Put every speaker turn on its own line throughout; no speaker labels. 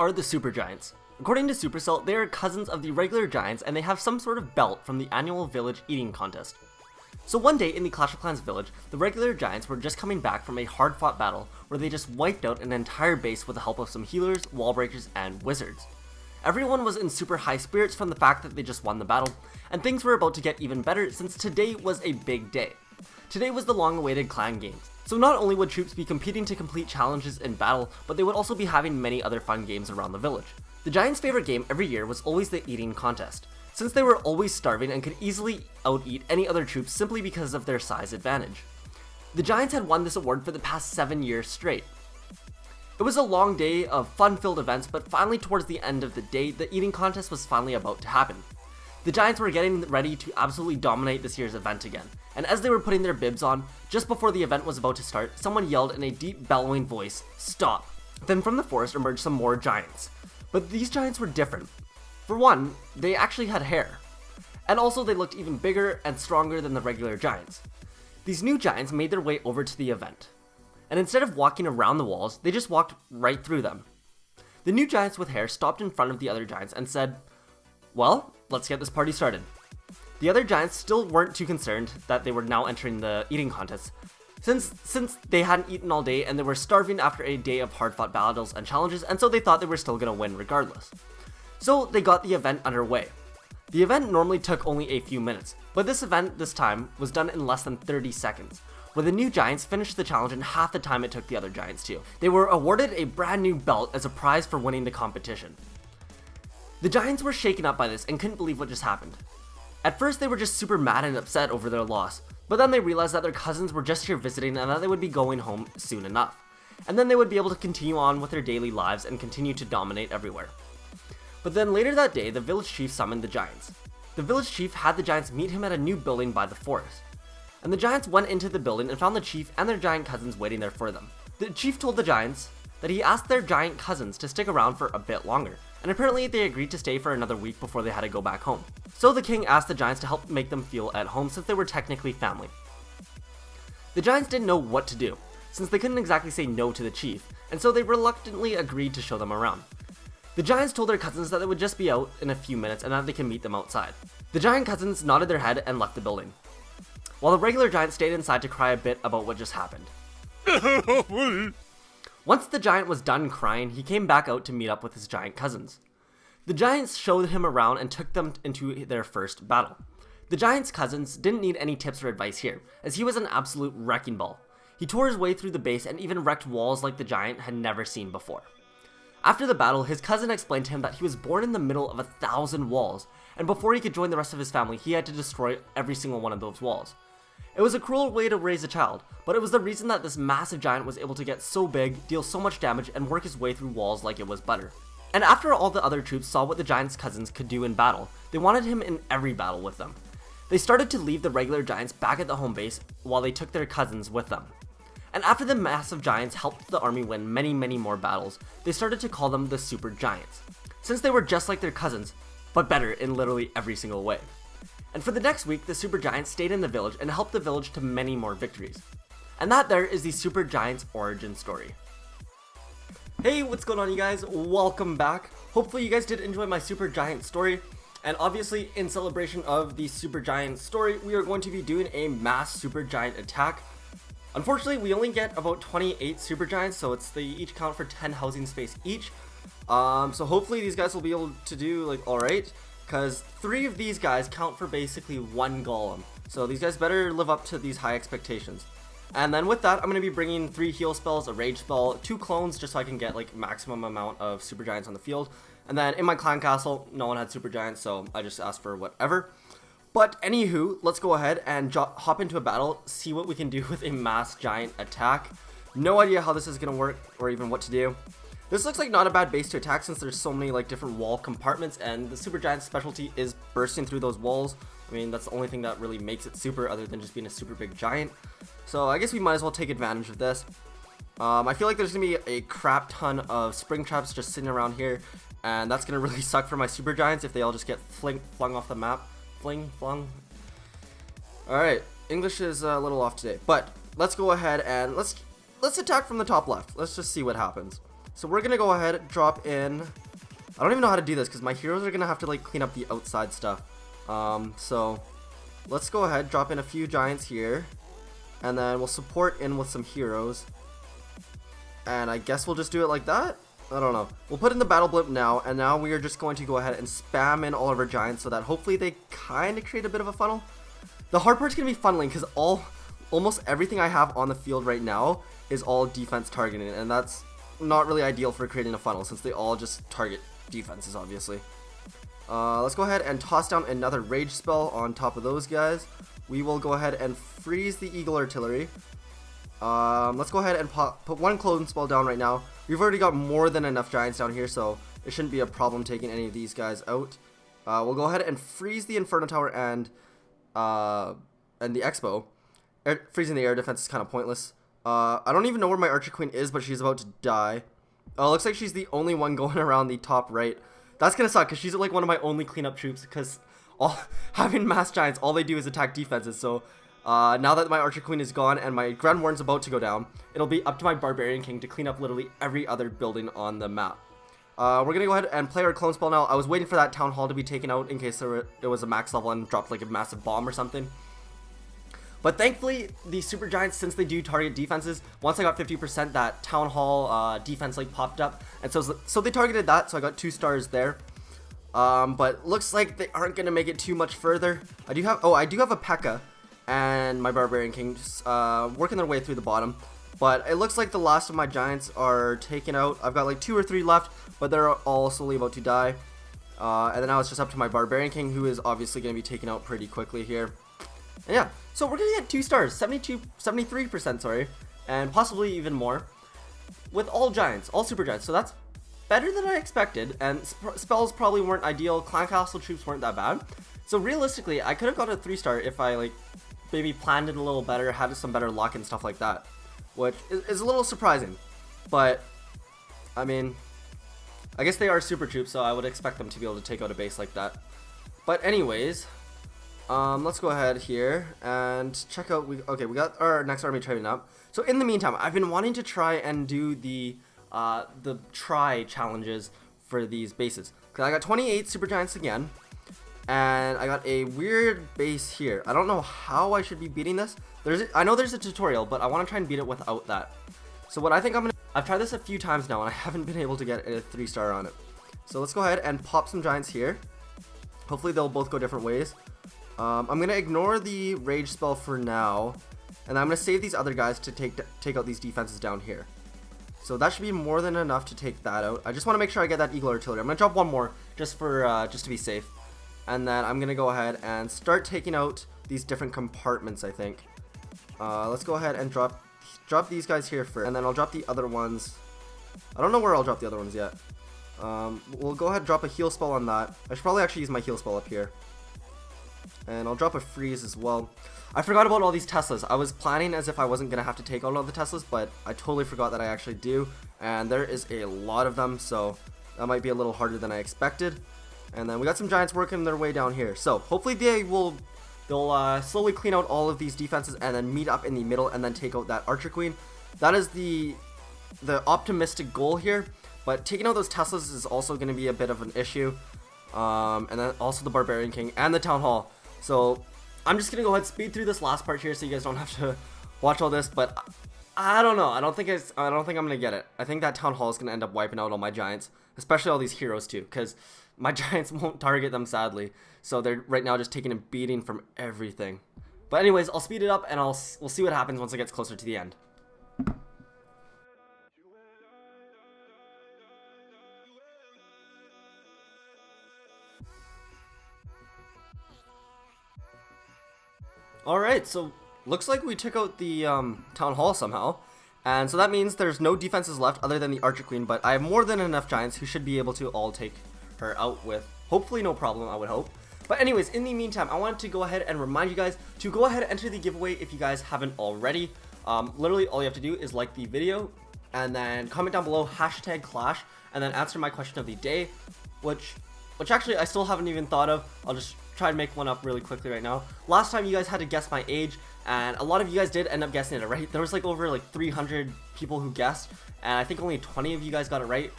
are the super giants. According to Supercell, they are cousins of the regular giants and they have some sort of belt from the annual village eating contest. So one day in the Clash of Clans village, the regular giants were just coming back from a hard-fought battle where they just wiped out an entire base with the help of some healers, wall breakers, and wizards. Everyone was in super high spirits from the fact that they just won the battle, and things were about to get even better since today was a big day. Today was the long-awaited clan games. So not only would troops be competing to complete challenges in battle, but they would also be having many other fun games around the village. The Giants' favorite game every year was always the eating contest, since they were always starving and could easily out-eat any other troops simply because of their size advantage. The Giants had won this award for the past 7 years straight. It was a long day of fun-filled events, but finally towards the end of the day, the eating contest was finally about to happen. The Giants were getting ready to absolutely dominate this year's event again, and as they were putting their bibs on, just before the event was about to start, someone yelled in a deep bellowing voice, "Stop!" Then from the forest emerged some more giants. But these giants were different. For one, they actually had hair. And also they looked even bigger and stronger than the regular giants. These new giants made their way over to the event. And instead of walking around the walls, they just walked right through them. The new giants with hair stopped in front of the other giants and said, "Well, let's get this party started." The other giants still weren't too concerned that they were now entering the eating contest, since they hadn't eaten all day and they were starving after a day of hard-fought battles and challenges, and so they thought they were still gonna win regardless. So they got the event underway. The event normally took only a few minutes, but this event this time was done in less than 30 seconds, where the new giants finished the challenge in half the time it took the other giants to. They were awarded a brand new belt as a prize for winning the competition. The giants were shaken up by this and couldn't believe what just happened. At first they were just super mad and upset over their loss, but then they realized that their cousins were just here visiting and that they would be going home soon enough. And then they would be able to continue on with their daily lives and continue to dominate everywhere. But then later that day, the village chief summoned the giants. The village chief had the giants meet him at a new building by the forest. And the giants went into the building and found the chief and their giant cousins waiting there for them. The chief told the giants that he asked their giant cousins to stick around for a bit longer, and apparently they agreed to stay for another week before they had to go back home. So the king asked the giants to help make them feel at home since they were technically family. The giants didn't know what to do, since they couldn't exactly say no to the chief, and so they reluctantly agreed to show them around. The giants told their cousins that they would just be out in a few minutes and that they can meet them outside. The giant cousins nodded their head and left the building, while the regular giant stayed inside to cry a bit about what just happened. Once the giant was done crying, he came back out to meet up with his giant cousins. The giants showed him around and took them into their first battle. The giant's cousins didn't need any tips or advice here, as he was an absolute wrecking ball. He tore his way through the base and even wrecked walls like the giant had never seen before. After the battle, his cousin explained to him that he was born in the middle of 1,000 walls, and before he could join the rest of his family, he had to destroy every single one of those walls. It was a cruel way to raise a child, but it was the reason that this massive giant was able to get so big, deal so much damage, and work his way through walls like it was butter. And after all the other troops saw what the giant's cousins could do in battle, they wanted him in every battle with them. They started to leave the regular giants back at the home base while they took their cousins with them. And after the massive giants helped the army win many more battles, they started to call them the super giants, since they were just like their cousins, but better in literally every single way. And for the next week, the super giants stayed in the village and helped the village to many more victories. And that there is the super giants origin story. Hey, what's going on you guys? Welcome back. Hopefully you guys did enjoy my super giant story. And obviously in celebration of the super giant story, we are going to be doing a mass super giant attack. Unfortunately, we only get about 28 super giants, so they each count for 10 housing space each. So hopefully these guys will be able to do like alright, because 3 of these guys count for basically 1 golem. So these guys better live up to these high expectations. And then with that, I'm going to be bringing 3 heal spells, a rage spell, 2 clones, just so I can get like maximum amount of super giants on the field. And then in my clan castle, no one had super giants, so I just asked for whatever. But anywho, let's go ahead and hop into a battle, see what we can do with a mass giant attack. No idea how this is going to work or even what to do. This looks like not a bad base to attack since there's so many like different wall compartments, and the super giant's specialty is bursting through those walls. I mean, that's the only thing that really makes it super other than just being a super big giant. So I guess we might as well take advantage of this. I feel like there's going to be a crap ton of spring traps just sitting around here, and that's going to really suck for my super giants if they all just get flung off the map. Flung. Alright, English is a little off today, but let's go ahead and let's attack from the top left. Let's just see what happens. So we're gonna go ahead and drop in. I don't even know how to do this because my heroes are gonna have to like clean up the outside stuff. So let's go ahead, drop in a few giants here, and then we'll support in with some heroes. And I guess we'll just do it like that. I don't know. We'll put in the battle blimp now, and now we are just going to go ahead and spam in all of our giants so that hopefully they kind of create a bit of a funnel. The hard part's gonna be funneling because almost everything I have on the field right now is all defense targeting, and that's not really ideal for creating a funnel since they all just target defenses, obviously. Let's go ahead and toss down another rage spell on top of those guys. We will go ahead and freeze the eagle artillery. Let's go ahead and put one clone spell down right now. We've already got more than enough giants down here, so it shouldn't be a problem taking any of these guys out. We'll go ahead and freeze the Inferno Tower and the Expo. Freezing the air defense is kind of pointless. I don't even know where my Archer Queen is, but she's about to die. Oh, looks like she's the only one going around the top right. That's gonna suck because she's like one of my only cleanup troops because having mass giants, all they do is attack defenses. So now that my Archer Queen is gone and my Grand Warden's about to go down, it'll be up to my Barbarian King to clean up literally every other building on the map. We're gonna go ahead and play our clone spell now. I was waiting for that Town Hall to be taken out in case it was a max level and dropped like a massive bomb or something. But thankfully, the Super Giants, since they do target defenses, once I got 50%, that Town Hall defense like popped up. And so they targeted that, so I got 2 stars there. But looks like they aren't going to make it too much further. I do have a P.E.K.K.A. and my Barbarian King just, working their way through the bottom. But it looks like the last of my Giants are taken out. I've got like 2 or 3 left, but they're all slowly about to die. And then now it's just up to my Barbarian King, who is obviously going to be taken out pretty quickly here. And yeah, so we're going to get 2 stars, 73%, sorry, and possibly even more, with all Giants, all Super Giants. So that's better than I expected, and spells probably weren't ideal. Clan Castle troops weren't that bad. So realistically, I could have got a 3-star if I like maybe planned it a little better, had some better luck and stuff like that, which is a little surprising. But I mean, I guess they are super troops, so I would expect them to be able to take out a base like that. But anyways, let's go ahead here and check out. Okay, we got our next army trading up. So in the meantime, I've been wanting to try and do the try challenges for these bases. Cause I got 28 Super Giants again, and I got a weird base here. I don't know how I should be beating this. I know there's a tutorial, but I want to try and beat it without that. So what I think I've tried this a few times now, and I haven't been able to get a 3-star on it. So let's go ahead and pop some Giants here. Hopefully they'll both go different ways. I'm going to ignore the rage spell for now, and I'm going to save these other guys to take out these defenses down here. So that should be more than enough to take that out. I just want to make sure I get that Eagle Artillery. I'm going to drop one more just to be safe. And then I'm going to go ahead and start taking out these different compartments, I think. Let's go ahead and drop these guys here first, and then I'll drop the other ones. I don't know where I'll drop the other ones yet. We'll go ahead and drop a heal spell on that. I should probably actually use my heal spell up here. And I'll drop a freeze as well. I forgot about all these Teslas. I was planning as if I wasn't going to have to take out all the Teslas, but I totally forgot that I actually do. And there is a lot of them, so that might be a little harder than I expected. And then we got some Giants working their way down here. So hopefully they'll slowly clean out all of these defenses and then meet up in the middle and then take out that Archer Queen. That is the optimistic goal here. But taking out those Teslas is also going to be a bit of an issue. And then also the Barbarian King and the Town Hall. So I'm just gonna go ahead and speed through this last part here so you guys don't have to watch all this. But I don't know. I don't think I'm gonna get it. I think that Town Hall is gonna end up wiping out all my Giants, especially all these heroes too, because my Giants won't target them, sadly. So they're right now just taking a beating from everything. But anyways, I'll speed it up and we'll see what happens once it gets closer to the end. Alright, so looks like we took out the Town Hall somehow. And so that means there's no defenses left other than the Archer Queen, but I have more than enough Giants who should be able to all take her out with hopefully no problem, I would hope. But anyways, in the meantime, I wanted to go ahead and remind you guys to go ahead and enter the giveaway if you guys haven't already. Literally all you have to do is like the video and then comment down below #Clash and then answer my question of the day, which actually I still haven't even thought of. I'll just try and make one up really quickly right now. Last time you guys had to guess my age, and a lot of you guys did end up guessing it right. There was like over like 300 people who guessed, and I think only 20 of you guys got it right.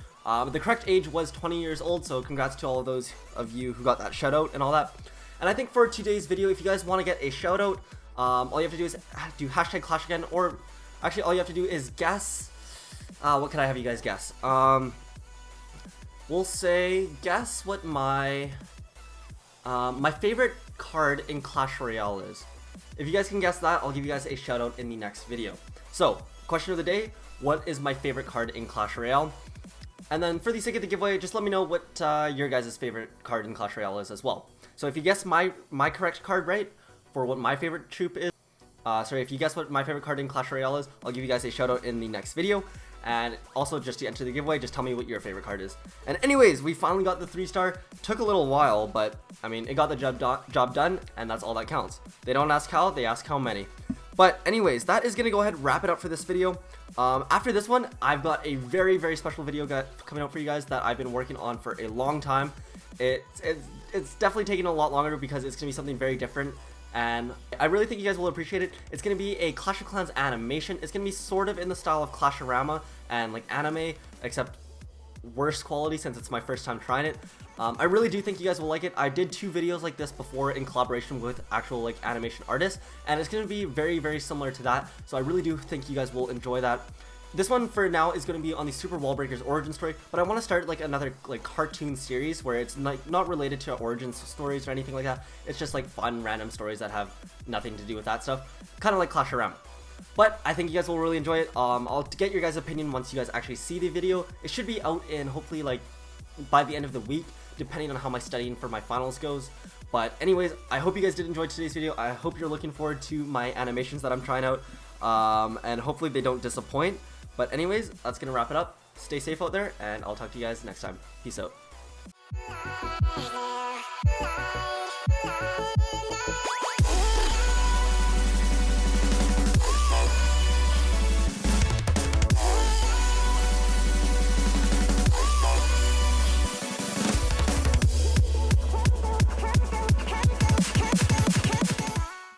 The correct age was 20 years old, so congrats to all of those of you who got that shout out and all that. And I think for today's video, if you guys want to get a shout out, all you have to do is do hashtag Clash again, or actually all you have to do is guess. What can I have you guys guess? We'll say guess what my favorite card in Clash Royale is. If you guys can guess that, I'll give you guys a shout out in the next video. So, question of the day, what is my favorite card in Clash Royale? And then for the sake of the giveaway, just let me know what your guys' favorite card in Clash Royale is as well. So if you guess my correct card right for what my favorite troop is, if you guess what my favorite card in Clash Royale is, I'll give you guys a shout out in the next video. And also, just to enter the giveaway, just tell me what your favorite card is. And anyways, we finally got the 3-star. Took a little while, but I mean, it got the job done, and that's all that counts. They don't ask how, they ask how many. But anyways, that is gonna go ahead and wrap it up for this video. After this one, I've got a very, very special video coming out for you guys that I've been working on for a long time. It's definitely taking a lot longer because it's gonna be something very different, and I really think you guys will appreciate it. It's gonna be a Clash of Clans animation. It's gonna be sort of in the style of Clash-orama and like anime, except worse quality since it's my first time trying it. I really do think you guys will like it. I did 2 videos like this before in collaboration with actual like animation artists, and it's going to be very, very similar to that, so I really do think you guys will enjoy that. This one for now is going to be on the Super Wall Breakers origin story, but I want to start like another like cartoon series where it's not related to origin stories or anything like that. It's just like fun random stories that have nothing to do with that stuff, kind of like Clash-orama. But I think you guys will really enjoy it. I'll get your guys' opinion once you guys actually see the video. It should be out in hopefully like by the end of the week, depending on how my studying for my finals goes. But anyways, I hope you guys did enjoy today's video. I hope you're looking forward to my animations that I'm trying out, and hopefully they don't disappoint. But anyways, that's gonna wrap it up. Stay safe out there, and I'll talk to you guys next time. Peace out.